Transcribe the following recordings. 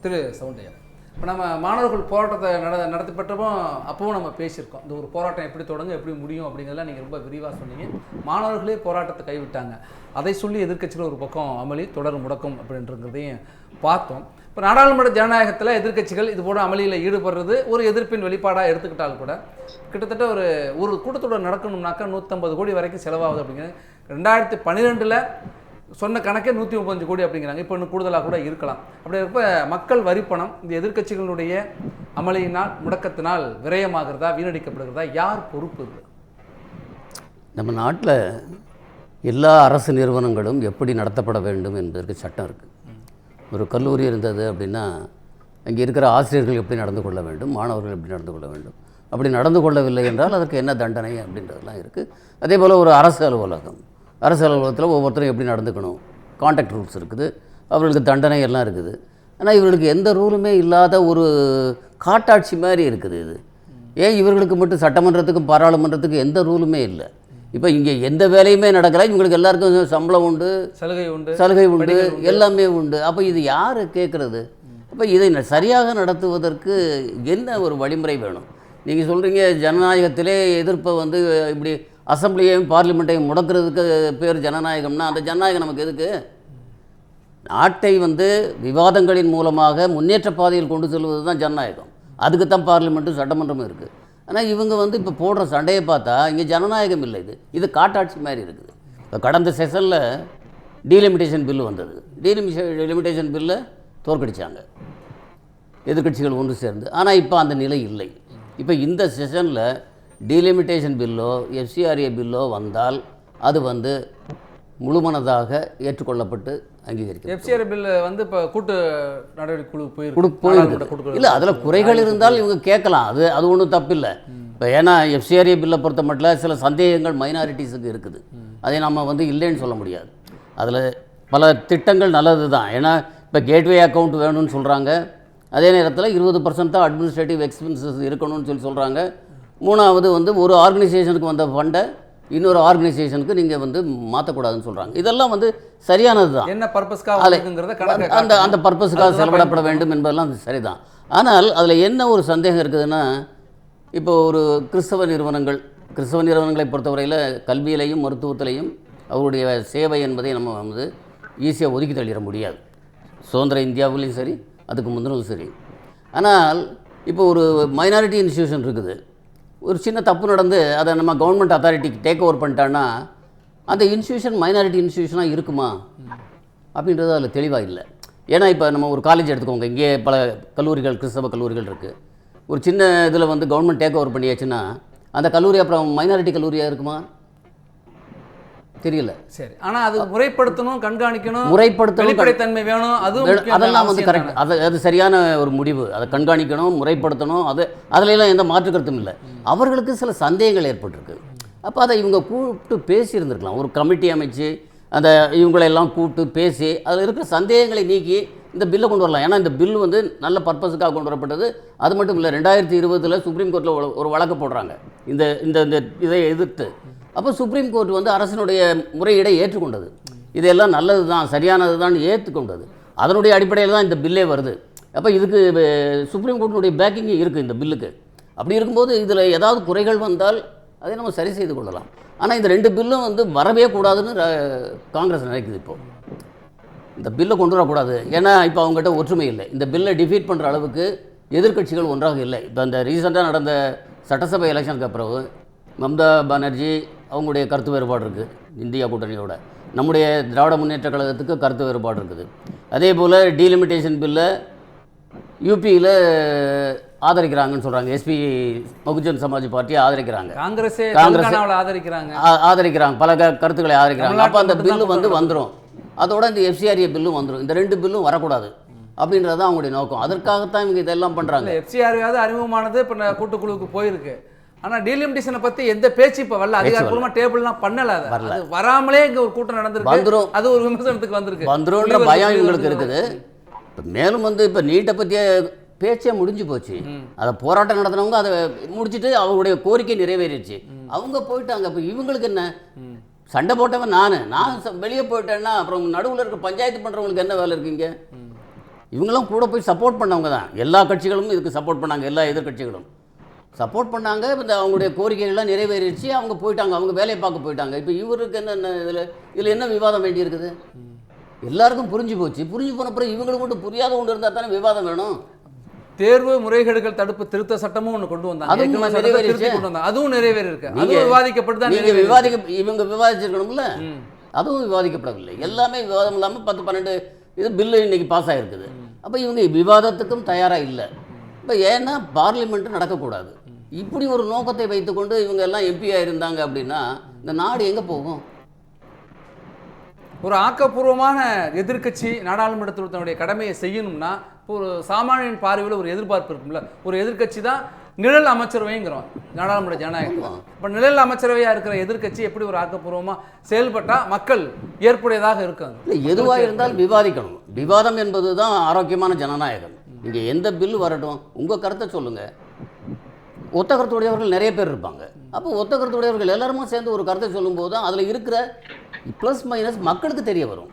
திரு சவுண்டையா, இப்போ நம்ம மாணவர்கள் போராட்டத்தை நடத்தி பெற்றப்போம் அப்பவும் நம்ம பேசியிருக்கோம். இந்த ஒரு போராட்டம் எப்படி தொடங்க எப்படி முடியும் அப்படிங்கிறதெல்லாம் நீங்கள் ரொம்ப விரிவாக சொன்னீங்க. மாணவர்களே போராட்டத்தை கைவிட்டாங்க, அதை சொல்லி எதிர்க்கட்சியில் ஒரு பக்கம் அமளி தொடர் முடக்கும் அப்படின்றதையும் பார்த்தோம். இப்போ நாடாளுமன்ற ஜனநாயகத்தில் எதிர்க்கட்சிகள் இது போல அமளியில் ஈடுபடுறது ஒரு எதிர்ப்பின் வெளிப்பாடாக எடுத்துக்கிட்டால் கூட கிட்டத்தட்ட ஒரு கூட்டத்தொடர் நடக்கணும்னாக்கா 150 கோடி வரைக்கும் செலவாகுது அப்படிங்கிறது. 2012 சொன்ன கணக்கே 135 கோடி அப்படிங்கிறாங்க. இப்போ இன்னும் கூடுதலாக கூட இருக்கலாம். அப்படி இருப்ப மக்கள் வரிப்பணம் இந்த எதிர்க்கட்சிகளுடைய அமளியினால் முடக்கத்தினால் விரயமாகிறதா வீணடிக்கப்படுகிறதா, யார் பொறுப்பு? நம்ம நாட்டில் எல்லா அரசு நிறுவனங்களும் எப்படி நடத்தப்பட வேண்டும் என்பதற்கு சட்டம் இருக்குது. ஒரு கல்லூரி இருந்தது அப்படின்னா அங்கே இருக்கிற ஆசிரியர்கள் எப்படி நடந்து கொள்ள வேண்டும், மாணவர்கள் எப்படி நடந்து கொள்ள வேண்டும், அப்படி நடந்து கொள்ளவில்லை என்றால் அதற்கு என்ன தண்டனை அப்படின்றதெல்லாம் இருக்குது. அதே போல் ஒரு அரசு அலுவலகத்தில் ஒவ்வொருத்தரும் எப்படி நடந்துக்கணும், கான்டாக்ட் ரூல்ஸ் இருக்குது, அவர்களுக்கு தண்டனை எல்லாம் இருக்குது. ஆனால் இவர்களுக்கு எந்த ரூலுமே இல்லாத ஒரு காட்டாட்சி மாதிரி இருக்குது இது. ஏன் இவர்களுக்கு மட்டும் சட்டமன்றத்துக்கும் பாராளுமன்றத்துக்கும் எந்த ரூலுமே இல்லை. இப்போ இங்கே எந்த வேலையுமே நடக்கலை, இவங்களுக்கு எல்லாருக்கும் சம்பளம் உண்டு, சலுகை உண்டு, எல்லாமே உண்டு. அப்போ இது யார் கேட்குறது? அப்போ இதை சரியாக நடத்துவதற்கு என்ன ஒரு வழிமுறை வேணும்? நீங்கள் சொல்கிறீங்க ஜனநாயகத்திலே எதிர்ப்பை இப்படி அசம்பிளியையும் பார்லிமெண்ட்டையும் முடக்கிறதுக்கு பேர் ஜனநாயகம்னா, அந்த ஜனநாயகம் நமக்கு எதுக்கு? நாட்டை விவாதங்களின் மூலமாக முன்னேற்ற பாதையில் கொண்டு செல்வது தான் ஜனநாயகம். அதுக்கு தான் பார்லிமெண்ட்டும் சட்டமன்றமும் இருக்குது. ஆனால் இவங்க இப்போ போடுற சண்டையை பார்த்தா இங்கே ஜனநாயகம் இல்லை, இது காட்டாட்சி மாதிரி இருக்குது. இப்போ கடந்த செஷனில் டீலிமிட்டேஷன் பில்லு வந்தது. டீலிமிட்டேஷன் பில்லை தோற்கடித்தாங்க எதிர்க்கட்சிகள் ஒன்று சேர்ந்து. ஆனால் இப்போ அந்த நிலை இல்லை. இப்போ இந்த செஷனில் டீலிமிட்டேஷன் பில்லோ எஃப்சிஆர்ஏ பில்லோ வந்தால் அது முழுமனதாக ஏற்றுக்கொள்ளப்பட்டு அங்கீகரிக்கும். எஃப்சிஆர்ஏ பில் இப்போ கூட்டு நடவடிக்கை குழு போயிருக்கு. இல்லை, அதில் குறைகள் இருந்தால் இவங்க கேட்கலாம், அது ஒன்றும் தப்பில்லை. இப்போ ஏன்னா எஃப்சிஆர்ஏ பில்லை பொறுத்த மட்டும் சில சந்தேகங்கள் மைனாரிட்டிஸுக்கு இருக்குது, அதை நம்ம இல்லைன்னு சொல்ல முடியாது. அதில் பல திட்டங்கள் நல்லது தான். ஏன்னா இப்போ கேட்வே அக்கௌண்ட் வேணும்னு சொல்கிறாங்க, அதே நேரத்தில் 20% தான் அட்மினிஸ்ட்ரேட்டிவ் எக்ஸ்பென்சஸ் இருக்கணும்னு சொல்கிறாங்க. மூணாவது ஒரு ஆர்கனைசேஷனுக்கு வந்த ஃபண்டை இன்னொரு ஆர்கனைசேஷனுக்கு நீங்கள் மாற்றக்கூடாதுன்னு சொல்கிறாங்க. இதெல்லாம் சரியானது தான். என்ன பர்பஸ்க்காக அந்த பர்பஸுக்காக செலவிடப்பட வேண்டும் என்பதெல்லாம் சரிதான். ஆனால் அதில் என்ன ஒரு சந்தேகம் இருக்குதுன்னா, இப்போ ஒரு கிறிஸ்தவ நிறுவனங்களை பொறுத்தவரையில் கல்வியிலையும் மருத்துவத்திலையும் அவருடைய சேவை என்பதை நம்ம ஈஸியாக ஒதுக்கி தள்ளிட முடியாது. சுதந்திர இந்தியாவிலையும் சரி, அதுக்கு முந்தினும் சரி. ஆனால் இப்போ ஒரு மைனாரிட்டி இன்ஸ்டியூஷன் இருக்குது, ஒரு சின்ன தப்பு நடந்து அதை நம்ம கவர்மெண்ட் அத்தாரிட்டிக்கு டேக் ஓவர் பண்ணிட்டான்னா அந்த இன்ஸ்டியூஷன் மைனாரிட்டி இன்ஸ்டியூஷனாக இருக்குமா அப்படின்றது அதில் தெளிவாக இல்லை. ஏன்னா இப்போ நம்ம ஒரு காலேஜ் எடுத்துக்கோங்க, இங்கே பல கல்லூரிகள், கிறிஸ்தவ கல்லூரிகள் இருக்குது. ஒரு சின்ன இதில் கவர்மெண்ட் டேக் ஓவர் பண்ணியாச்சுன்னா அந்த கல்லூரி அப்புறம் மைனாரிட்டி கல்லூரியாக இருக்குமா? தெரியல. சரி, ஆனால் அது முறைப்படுத்தணும், கண்காணிக்கணும், வெளிப்படைத்தன்மை வேணும், அதெல்லாம் கரெக்ட். அது சரியான ஒரு முடிவு. அதை கண்காணிக்கணும், முறைப்படுத்தணும். அதிலெல்லாம் எந்த மாற்று கருத்தும் இல்லை. அவர்களுக்கு சில சந்தேகங்கள் ஏற்பட்டிருக்கு. அப்போ அதை இவங்க கூப்பிட்டு பேசியிருந்துருக்கலாம், ஒரு கமிட்டி அமைச்சு அந்த இவங்களெல்லாம் கூப்பிட்டு பேசி அதில் இருக்கிற சந்தேகங்களை நீக்கி இந்த பில்லை கொண்டு வரலாம். ஏன்னா இந்த பில்லு நல்ல பர்பஸுக்காக கொண்டு வரப்பட்டது. அது மட்டும் இல்லை, 2020 சுப்ரீம் கோர்ட்டில் ஒரு வழக்கு போடுறாங்க இந்த இந்த இதை எதிர்த்து. அப்போ சுப்ரீம் கோர்ட் அரசினுடைய முறையீடை ஏற்றுக்கொண்டது. இதெல்லாம் நல்லது தான், சரியானது தான் ஏற்றுக்கொண்டது. அதனுடைய அடிப்படையில் தான் இந்த பில்லே வருது. அப்போ இதுக்கு சுப்ரீம் கோர்ட்டினுடைய பேக்கிங் இருக்குது இந்த பில்லுக்கு. அப்படி இருக்கும்போது இதில் ஏதாவது குறைகள் வந்தால் அதை நம்ம சரி செய்து கொள்ளலாம். ஆனால் இந்த 2 பில்லும் வரவே கூடாதுன்னு காங்கிரஸ் நினைக்குது. இப்போது இந்த பில்லை கொண்டு வரக்கூடாது, ஏன்னா இப்போ அவங்ககிட்ட ஒற்றுமை இல்லை. இந்த பில்லை டிஃபீட் பண்ணுற அளவுக்கு எதிர்க்கட்சிகள் ஒன்றாக இல்லை. இப்போ அந்த ரீசெண்டாக நடந்த சட்டசபை எலெக்ஷனுக்கு அப்புறம் மம்தா பானர்ஜி அவங்களுடைய கருத்து வேறுபாடு இருக்குது இந்தியா கூட்டணியோட. நம்முடைய திராவிட முன்னேற்ற கழகத்துக்கு கருத்து வேறுபாடு இருக்குது. அதே போல் டீலிமிட்டேஷன் பில்லை யூபியில் ஆதரிக்கிறாங்கன்னு சொல்கிறாங்க. எஸ்பி பகுஜன் சமாஜ் பார்ட்டியை ஆதரிக்கிறாங்க, காங்கிரஸ் ஆதரிக்கிறாங்க, பல கருத்துக்களை ஆதரிக்கிறாங்க. அப்போ அந்த பில்லு வந்துடும். அதோட இந்த எஃப்சிஆர்ஏ பில்லும் வந்துடும். இந்த 2 பில்லும் வரக்கூடாது அப்படின்றது தான் அவங்களுடைய நோக்கம். அதற்காகத்தான் இவங்க இதெல்லாம் பண்ணுறாங்க. எஃப்சிஆர்ஏ அறிமுகமானது இப்போ கூட்டுக்குழுவுக்கு போயிருக்கு. ஆனால் டீலிமிட்டேஷனை பற்றி எந்த பேச்சு இப்போ வரல, அதிகாரப்பூர்வமாக டேபிள்லாம் பண்ணல. அது வராமலே இங்கே ஒரு கூட்டம் நடந்திருக்கு, வந்துடும். அது ஒரு விமர்சனத்துக்கு வந்துருன்ற பயம் இவங்களுக்கு இருக்குது. இப்போ மேலும் இப்போ நீட்டை பற்றிய பேச்சே முடிஞ்சு போச்சு. அதை போராட்டம் நடத்தினவங்க அதை முடிச்சுட்டு அவங்களுடைய கோரிக்கை நிறைவேறிடுச்சு, அவங்க போயிட்டாங்க. இப்போ இவங்களுக்கு என்ன? சண்டை போட்டவன் நான் வெளியே போயிட்டேன்னா அப்புறம் நடுவில் இருக்க பஞ்சாயத்து பண்ணுறவங்களுக்கு என்ன வேலை இருக்குங்க? இவங்கெல்லாம் கூட போய் சப்போர்ட் பண்ணவங்க தான். எல்லா கட்சிகளும் இதுக்கு சப்போர்ட் பண்ணாங்க, எல்லா எதிர்க்கட்சிகளும் சப்போர்ட் பண்ணாங்க. இந்த அவங்களுடைய கோரிக்கைகள்லாம் நிறைவேறிச்சு, அவங்க போயிட்டாங்க, அவங்க வேலையை பார்க்க போயிட்டாங்க. இப்போ இவருக்கு என்ன இதில் என்ன விவாதம் வேண்டி இருக்குது? எல்லாருக்கும் புரிஞ்சு போச்சு. புரிஞ்சு போன பிறகு இவங்களுக்கு மட்டும் புரியாத ஒன்று இருந்தால் தானே விவாதம் வேணும். தேர்வு முறைகேடுகள் தடுப்பு திருத்த சட்டமும் ஒன்று கொண்டு வந்தாங்க, அதுவும் நிறைவேறி இருக்கு. அதுவும் விவாதிக்கப்பட்டு இவங்க விவாதிச்சிருக்கணும்ல, அதுவும் விவாதிக்கப்படவில்லை. எல்லாமே விவாதம் இல்லாமல் 10-12 இது பில்லு இன்னைக்கு பாஸ் ஆகிருக்குது. அப்போ இவங்க விவாதத்துக்கும் தயாராக இல்லை. இப்போ ஏன்னா பார்லிமெண்ட்டு நடக்கக்கூடாது. இப்படி ஒரு நோக்கத்தை வைத்துக்கொண்டு இவங்க எல்லாம் எம்பியாக இருந்தாங்க அப்படின்னா இந்த நாடு எங்கே போகும்? ஒரு ஆக்கப்பூர்வமான எதிர்க்கட்சி நாடாளுமன்றத்தில் தன்னுடைய கடமையை செய்யணும்னா ஒரு சாமானியன் பார்வையில் ஒரு எதிர்பார்ப்பு இருக்கும்ல. ஒரு எதிர்க்கட்சி தான் நிழல் அமைச்சரவைங்கிறோம் நாடாளுமன்ற ஜனநாயகம். இப்போ நிழல் அமைச்சரவையாக இருக்கிற எதிர்க்கட்சி எப்படி ஒரு ஆக்கப்பூர்வமாக செயல்பட்டால் மக்கள் ஏற்புடையதாக இருக்காங்க? இல்லை, எதுவாக இருந்தாலும் விவாதிக்கணும். விவாதம் என்பது தான் ஆரோக்கியமான ஜனநாயகம். இங்கே எந்த பில்லு வரட்டும், உங்கள் கருத்தை சொல்லுங்கள். ஒத்த கருத்துடையவர்கள் நிறைய பேர் இருப்பாங்க. அப்போ ஒத்த கருத்துடையவர்கள் எல்லாருமே சேர்ந்து ஒரு கருத்தை சொல்லும்போது தான் அதில் இருக்கிற ப்ளஸ் மைனஸ் மக்களுக்கு தெரிய வரும்.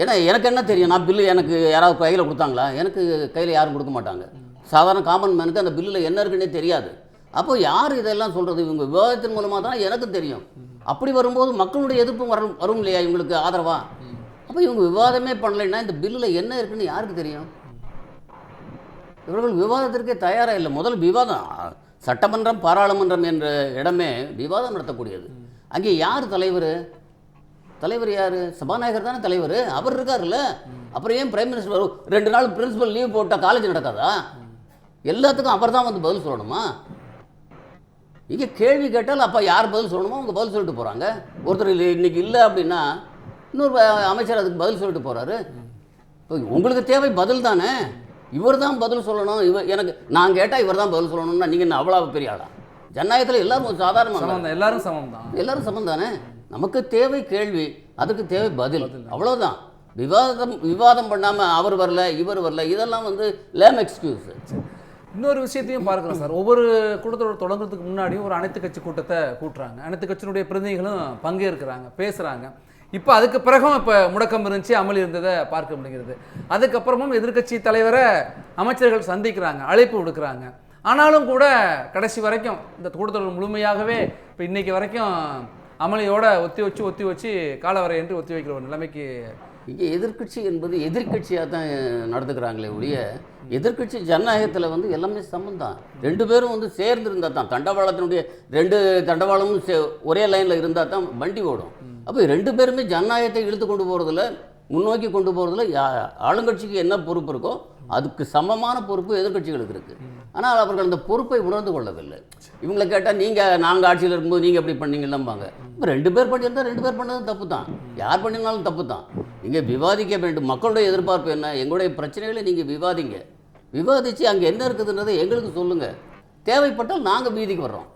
ஏன்னா எனக்கு என்ன தெரியும், நான் பில்லு எனக்கு யாராவது கையில் கொடுத்தாங்களா? எனக்கு கையில் யாரும் கொடுக்க மாட்டாங்க. சாதாரண காமன் மேனுக்கு அந்த பில்லில் என்ன இருக்குன்னே தெரியாது. அப்போ யார் இதெல்லாம் சொல்கிறது? இவங்க விவாதத்தின் மூலமாக தான் எனக்கு தெரியும். அப்படி வரும்போது மக்களுடைய எதிர்ப்பும் வரும் இல்லையா இவங்களுக்கு ஆதரவா? அப்போ இவங்க விவாதமே பண்ணலைன்னா இந்த பில்லில் என்ன இருக்குன்னு யாருக்கு தெரியும்? இவர்கள் விவாதத்திற்கே தயாராக இல்லை. முதல் விவாதம், சட்டமன்றம் பாராளுமன்றம் என்ற இடமே விவாதம் நடத்தக்கூடியது. அங்கே யார் தலைவர்? தலைவர் யார்? சபாநாயகர் தானே தலைவர். அவர் இருக்காருல்ல. அப்புறம் ஏன் பிரைம் மினிஸ்டர் 2 நாள் பிரின்சிபல் லீவ் போட்டால் காலேஜ் நடக்காதா? எல்லாத்துக்கும் அவர் தான் வந்து பதில் சொல்லணுமா? இங்கே கேள்வி கேட்டால் அப்போ யார் பதில் சொல்லணுமோ அவங்க பதில் சொல்லிட்டு போகிறாங்க. ஒருத்தர் இன்னைக்கு இல்லை அப்படின்னா இன்னொரு அமைச்சர் அதுக்கு பதில் சொல்லிட்டு போகிறாரு. இப்போ உங்களுக்கு தேவை பதில் தானே. இவர் தான் பதில் சொல்லணும். எனக்கு நான் கேட்டால் இவர் தான் பதில் சொல்லணும்னா நீங்கள் என்ன அவ்வளோ பெரிய ஆளா? ஜனநாயகத்தில் எல்லாரும் சாதாரணமாக எல்லாரும் சமம் தான். எல்லாரும் சமம் தானே. நமக்கு தேவை கேள்வி, அதுக்கு தேவை பதில், அவ்வளோதான். விவாதம் பண்ணாமல் அவர் வரல இவர் வரல இதெல்லாம் வந்து லேம் எக்ஸ்கியூஸ். இன்னொரு விஷயத்தையும் பார்க்குறோம் சார். ஒவ்வொரு கூட்டத்தோட தொடங்குறதுக்கு முன்னாடியும் ஒரு அனைத்து கட்சி கூட்டத்தை கூட்டுறாங்க. அனைத்து கட்சியினுடைய பிரதிநிதிகளும் பங்கேற்கிறாங்க, பேசுகிறாங்க. இப்போ அதுக்கு பிறகும் இப்போ முடக்கம் இருந்துச்சு, அமல் இருந்ததை பார்க்க முடிகிறது. அதுக்கப்புறமும் எதிர்க்கட்சி தலைவரை அமைச்சர்கள் சந்திக்கிறாங்க, அழைப்பு விடுக்கிறாங்க. ஆனாலும் கூட கடைசி வரைக்கும் இந்த கூட்டத்தொடர் முழுமையாகவே இப்போ இன்றைக்கி வரைக்கும் அமளியோட ஒத்தி வச்சு காலவரை என்று ஒத்தி வைக்கிற ஒரு நிலைமைக்கு இங்கே எதிர்க்கட்சி என்பது எதிர்க்கட்சியாக தான் நடந்துக்கிறாங்களே ஒழிய எதிர்க்கட்சி ஜனநாயகத்தில் வந்து எல்லாமே சமந்தான். 2 பேரும் வந்து சேர்ந்து இருந்தால் தான், தண்டவாளத்தினுடைய 2 தண்டவாளமும் ஒரே லைனில் இருந்தால் தான் வண்டி ஓடும். அப்போ 2 பேருமே ஜனநாயகத்தை இழுத்து கொண்டு போகிறதுல, முன்னோக்கி கொண்டு போகிறதுல ஆளுங்கட்சிக்கு என்ன பொறுப்பு இருக்கோ அதுக்கு சமமான பொறுப்பு எதிர்க்கட்சிகளுக்கு இருக்குது. ஆனால் அவர்கள் அந்த பொறுப்பை உணர்ந்து கொள்ளவில்லை. இவங்களை கேட்டால் நாங்கள் ஆட்சியில் இருக்கும்போது நீங்கள் எப்படி பண்ணீங்கன்னாம்பாங்க. இப்போ 2 பேர் பண்ணியிருந்தால் 2 பேர் பண்ணதும் தப்பு தான், யார் பண்ணினாலும் தப்பு தான். நீங்கள் விவாதிக்க வேண்டும். மக்களுடைய எதிர்பார்ப்பு என்ன? எங்களுடைய பிரச்சனைகளை நீங்கள் விவாதித்து அங்கே என்ன இருக்குதுன்றதை எங்களுக்கு சொல்லுங்கள். தேவைப்பட்டால் நாங்கள் வீதிக்கு வர்றோம்.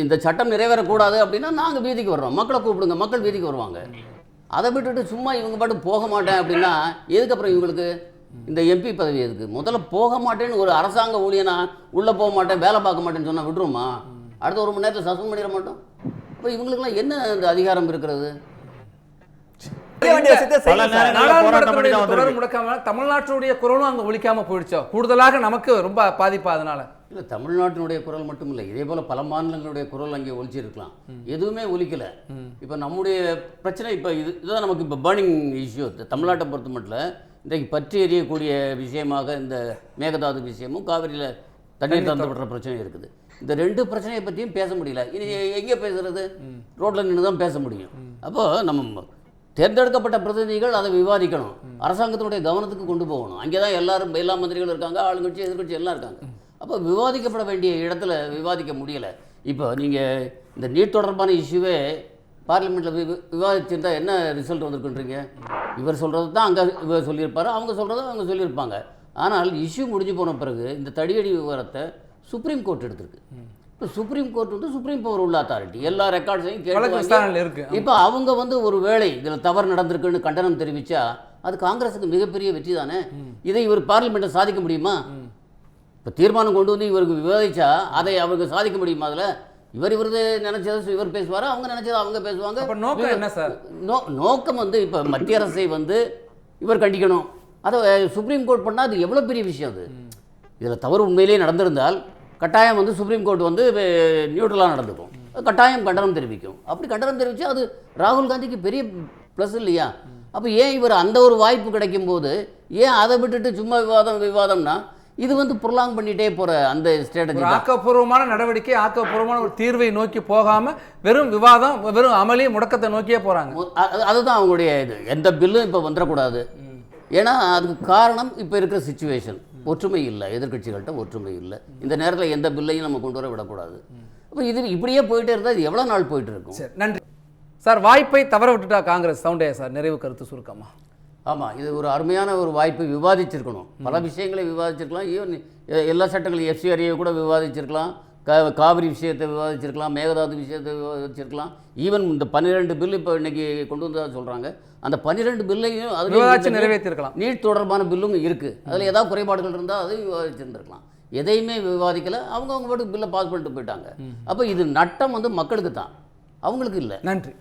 இந்த சட்டம் நிறைவேறக்கூடாது அப்படின்னா நாங்கள் வீதிக்கு வர்றோம். மக்களை கூப்பிடுங்க, மக்கள் வீதிக்கு வருவாங்க. அதை விட்டுட்டு சும்மா இவங்க பாட்டு போக மாட்டேன் அப்படின்னா எதுக்கப்புறம் இவங்களுக்கு இந்த எம்பி பதவி எதுக்கு? முதல்ல போக மாட்டேன்னு ஒரு அரசாங்க ஊழியனா உள்ளே போக மாட்டேன், வேலை பார்க்க மாட்டேன்னு சொன்னால் விட்டுருமா? அடுத்த 1 மணி நேரத்தில் சஸ்பெண்ட் பண்ணிட மாட்டோம். இப்போ இவங்களுக்குலாம் என்ன இந்த அதிகாரம் இருக்கிறது? தமிழ்நாட்டினுடைய குரலும் அங்கே ஒழிக்காம போயிடுச்சோ, கூடுதலாக நமக்கு ரொம்ப பாதிப்பா? அதனால இல்லை, தமிழ்நாட்டினுடைய குரல் மட்டும் இல்லை, இதே போல் பல மாநிலங்களுடைய குரல் அங்கே ஒழிச்சிருக்கலாம். எதுவுமே ஒழிக்கலை. இப்போ நம்முடைய பிரச்சனை இப்போ இதுதான் நமக்கு இப்போ பர்னிங் இஷ்யூ. தமிழ்நாட்டை பொறுத்த மட்டும் இன்றைக்கு பற்றி எறியக்கூடிய விஷயமாக இந்த மேகதாது விஷயமும் காவிரியில் தண்ணீர் திறந்துவிடுற பிரச்சனை இருக்குது. இந்த 2 பிரச்சனையை பற்றியும் பேச முடியல. இனி எங்கே பேசுறது? ரோட்டில் நின்று தான் பேச முடியும். அப்போது நம்ம தேர்ந்தெடுக்கப்பட்ட பிரதிநிதிகள் அதை விவாதிக்கணும், அரசாங்கத்தினுடைய கவனத்துக்கு கொண்டு போகணும். அங்கே தான் எல்லா மந்திரிகளும் இருக்காங்க, ஆளுங்கட்சி எதிர்கட்சி எல்லாம் இருக்காங்க. அப்போ விவாதிக்கப்பட வேண்டிய இடத்துல விவாதிக்க முடியலை. இப்போ நீங்கள் இந்த நீட் தொடர்பான இஷ்யூவே பார்லிமெண்ட்டில் விவாதிச்சிருந்தால் என்ன ரிசல்ட் வந்திருக்குன்றீங்க? இவர் சொல்கிறது தான் அங்கே இவர் சொல்லியிருப்பார், அவங்க சொல்கிறத அவங்க சொல்லியிருப்பாங்க. ஆனால் இஷ்யூ முடிஞ்சு போன பிறகு இந்த தடியடி விவரத்தை சுப்ரீம் கோர்ட் எடுத்திருக்கு. இப்போ சுப்ரீம் கோர்ட் வந்து சுப்ரீம் பவர் உள்ள அத்தாரிட்டி, எல்லா ரெக்கார்ட்ஸையும் கேட்டு இப்போ அவங்க வந்து ஒரு வேளை இதில் தவறு நடந்திருக்குன்னு கண்டனம் தெரிவித்தா அது காங்கிரஸுக்கு மிகப்பெரிய வெற்றி தானே. இதை இவர் பார்லிமெண்ட்டை சாதிக்க முடியுமா? இப்போ தீர்மானம் கொண்டு வந்து இவருக்கு விவாதிச்சா அதை அவருக்கு சாதிக்க முடியுமா? அதில் இவரது நினைச்சதை இவர் பேசுவார், அவங்க நினைச்சதை அவங்க பேசுவாங்க. நோக்கம் என்ன சார்? நோக்கம் வந்து இப்போ மத்திய அரசை வந்து இவர் கண்டிக்கணும், அதை சுப்ரீம் கோர்ட் பண்ணால் அது எவ்வளோ பெரிய விஷயம் அது. இதில் தவறு உண்மையிலேயே நடந்திருந்தால் கட்டாயம் வந்து சுப்ரீம் கோர்ட் வந்து நியூட்ரலாக நடந்துக்கும், கட்டாயம் கண்டனம் தெரிவிக்கும். அப்படி கண்டனம் தெரிவித்து அது ராகுல் காந்திக்கு பெரிய ப்ளஸ் இல்லையா? அப்போ ஏன் இவர் அந்த ஒரு வாய்ப்பு கிடைக்கும் போது ஏன் அதை விட்டுட்டு சும்மா விவாதம்னா இது வந்து புரலாங் பண்ணிகிட்டே போகிற அந்த ஸ்ட்ராட்டஜி. ஆக்கப்பூர்வமான நடவடிக்கை, ஆக்கப்பூர்வமான ஒரு தீர்வை நோக்கி போகாமல் வெறும் விவாதம், வெறும் அமளி முடக்கத்தை நோக்கியே போகிறாங்க. அதுதான் அவங்களுடைய இது. எந்த பில்லும் இப்போ வந்துடக்கூடாது. ஏன்னா அதுக்கு காரணம் இப்போ இருக்கிற சிச்சுவேஷன், ஒற்றுமை இல்லை, எதிர்க்கட்சிகள்கிட்ட ஒற்றுமை இல்லை. இந்த நேரத்தில் எந்த பில்லையும் நம்ம கொண்டு வர விடக்கூடாது. அப்போ இது இப்படியே போயிட்டே இருந்தால் இது எவ்வளோ நாள் போயிட்டு இருக்கும்? சரி, நன்றி சார். வாய்ப்பை தவற விட்டுட்டா காங்கிரஸ். சவுண்டையா சார், நிறைவு கருத்து சுருக்கமா? ஆமாம், இது ஒரு அருமையான ஒரு வாய்ப்பு. விவாதிச்சிருக்கணும், பல விஷயங்களை விவாதிச்சிருக்கலாம். ஈவன் எல்லா சட்டங்களையும் எஃப்சிஆரியை கூட விவாதிச்சிருக்கலாம், காவிரி விஷயத்தை விவாதிச்சிருக்கலாம், மேகதாது விஷயத்தை விவாதிச்சிருக்கலாம். ஈவன் இந்த 12 பில் இப்போ இன்றைக்கி கொண்டு வந்ததாக சொல்கிறாங்க. அந்த 12 பில்லையும் அது நிறைவேற்றிருக்கலாம். நீட் தொடர்பான பில்லும் இருக்குது. அதில் ஏதாவது குறைபாடுகள் இருந்தால் அதையும் விவாதிச்சிருந்துருக்கலாம். எதையுமே விவாதிக்கலை, அவங்க பாட்டுக்கு பில்லை பாஸ் பண்ணிட்டு போயிட்டாங்க. அப்போ இது நட்டம் வந்து மக்களுக்கு தான், அவங்களுக்கு இல்லை. நன்றி.